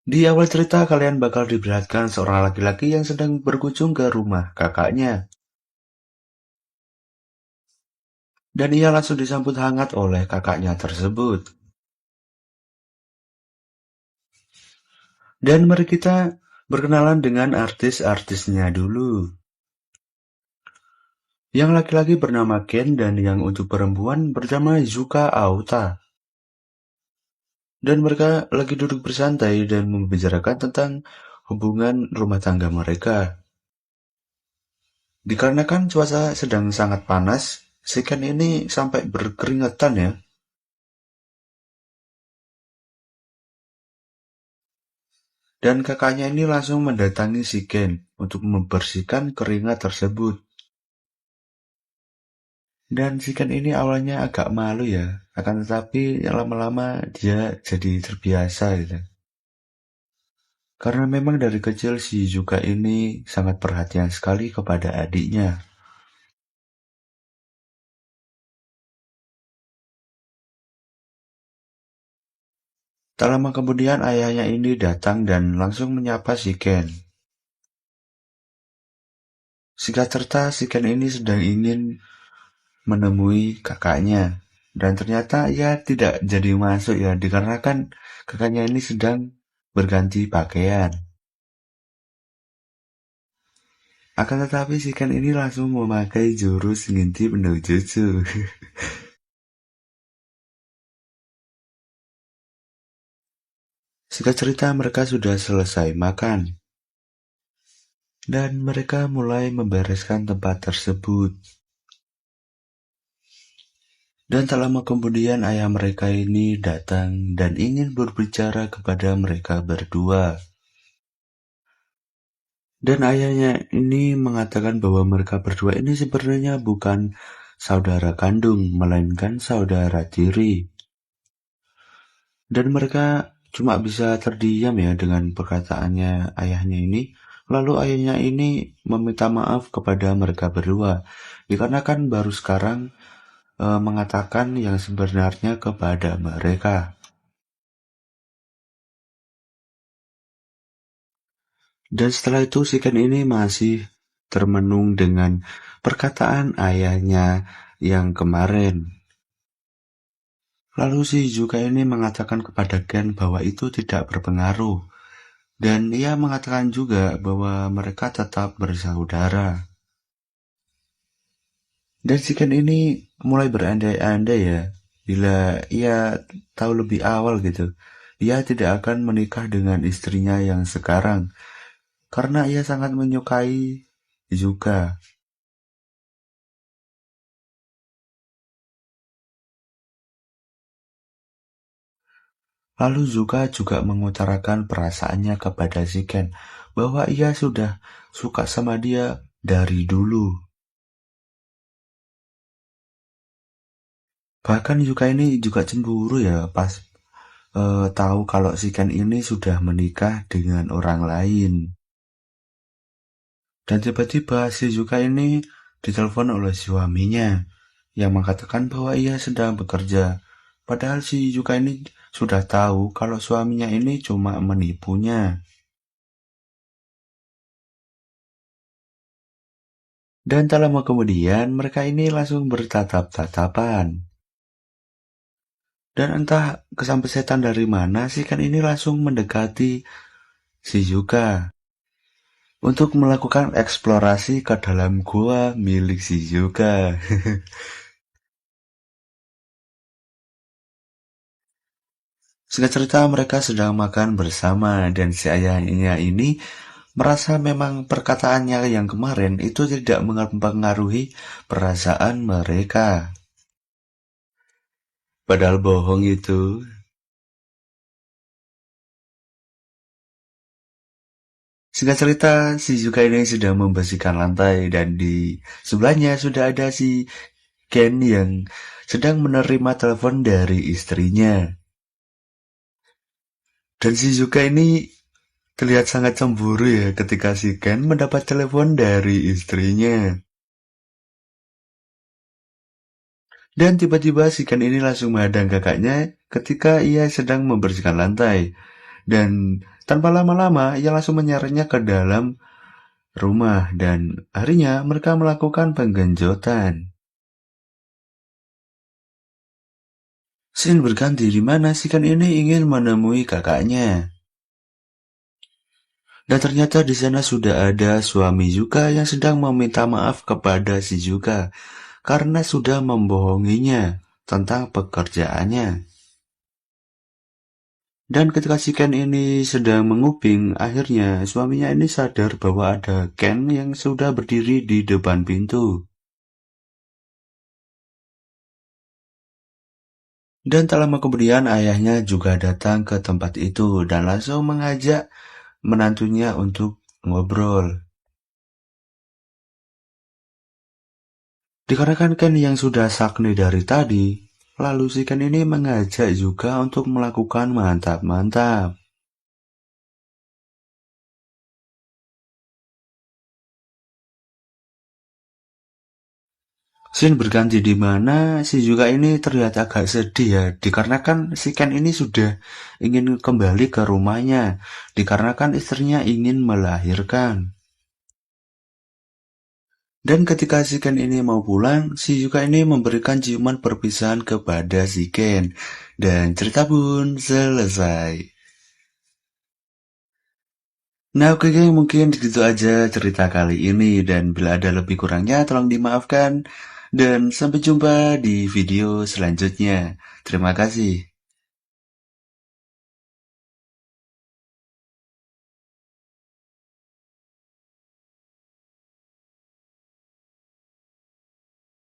Di awal cerita, kalian bakal diperlihatkan seorang laki-laki yang sedang berkunjung ke rumah kakaknya. Dan ia langsung disambut hangat oleh kakaknya tersebut. Dan mari kita berkenalan dengan artis-artisnya dulu. Yang laki-laki bernama Ken dan yang untuk perempuan bernama Yuka Aota. Dan mereka lagi duduk bersantai dan membicarakan tentang hubungan rumah tangga mereka. Dikarenakan cuaca sedang sangat panas, si Ken ini sampai berkeringetan ya. Dan kakaknya ini langsung mendatangi si Ken untuk membersihkan keringat tersebut. Dan si Ken ini awalnya agak malu ya, akan tetapi lama-lama dia jadi terbiasa gitu. Karena memang dari kecil si Yuka ini sangat perhatian sekali kepada adiknya. Tak lama kemudian ayahnya ini datang dan langsung menyapa si Ken. Singkat cerita, si Ken ini sedang ingin menemui kakaknya. Dan ternyata ia tidak jadi masuk ya, dikarenakan kakaknya ini sedang berganti pakaian. Akan tetapi si Ken ini langsung memakai jurus ngintip no jutsu. Singkat cerita mereka sudah selesai makan. Dan mereka mulai membereskan tempat tersebut. Dan tak lama kemudian ayah mereka ini datang dan ingin berbicara kepada mereka berdua. Dan ayahnya ini mengatakan bahwa mereka berdua ini sebenarnya bukan saudara kandung, melainkan saudara tiri. Dan mereka cuma bisa terdiam ya dengan perkataannya ayahnya ini. Lalu ayahnya ini meminta maaf kepada mereka berdua. Dikarenakan baru sekarang mengatakan yang sebenarnya kepada mereka. Dan setelah itu si Ken ini masih termenung dengan perkataan ayahnya yang kemarin. Lalu si Yuka ini mengatakan kepada Ken bahwa itu tidak berpengaruh. Dan ia mengatakan juga bahwa mereka tetap bersaudara. Dan si Ken ini mulai berandai-andai ya. Bila ia tahu lebih awal gitu. Ia tidak akan menikah dengan istrinya yang sekarang. Karena ia sangat menyukai Yuka. Lalu Zuka juga mengutarakan perasaannya kepada si Ken bahwa ia sudah suka sama dia dari dulu. Bahkan Zuka ini juga cemburu ya pas tahu kalau si Ken ini sudah menikah dengan orang lain. Dan tiba-tiba si Zuka ini ditelepon oleh suaminya yang mengatakan bahwa ia sedang bekerja. Padahal si Yuka ini sudah tahu kalau suaminya ini cuma menipunya. Dan tak lama kemudian mereka ini langsung bertatap-tatapan. Dan entah kesampesetan dari mana si Ken ini langsung mendekati si Yuka untuk melakukan eksplorasi ke dalam gua milik si Yuka. Singkat cerita mereka sedang makan bersama dan si ayahnya ini merasa memang perkataannya yang kemarin itu tidak mempengaruhi perasaan mereka. Padahal bohong itu. Singkat cerita, si Yuka ini sudah membersihkan lantai dan di sebelahnya sudah ada si Ken yang sedang menerima telepon dari istrinya. Dan si Yuka ini terlihat sangat cemburu ya ketika si Ken mendapat telepon dari istrinya. Dan tiba-tiba si Ken ini langsung menghadang kakaknya ketika ia sedang membersihkan lantai. Dan tanpa lama-lama, ia langsung menyeretnya ke dalam rumah dan akhirnya mereka melakukan penggenjotan. Scene berganti di mana si Ken ini ingin menemui kakaknya. Dan ternyata di sana sudah ada suami Yuka yang sedang meminta maaf kepada si Yuka karena sudah membohonginya tentang pekerjaannya. Dan ketika si Ken ini sedang menguping, akhirnya suaminya ini sadar bahwa ada Ken yang sudah berdiri di depan pintu. Dan tak lama kemudian ayahnya juga datang ke tempat itu dan langsung mengajak menantunya untuk ngobrol. Dikarenakan Ken yang sudah sakni dari tadi, lalu si Ken ini mengajak juga untuk melakukan mantap-mantap. Scene berganti di mana si Yuka ini terlihat agak sedih ya, dikarenakan si Ken ini sudah ingin kembali ke rumahnya, dikarenakan istrinya ingin melahirkan. Dan ketika si Ken ini mau pulang, si Yuka ini memberikan ciuman perpisahan kepada si Ken. Dan cerita pun selesai. Nah oke geng, mungkin gitu aja cerita kali ini. Dan bila ada lebih kurangnya tolong dimaafkan. Dan sampai jumpa di video selanjutnya. Terima kasih.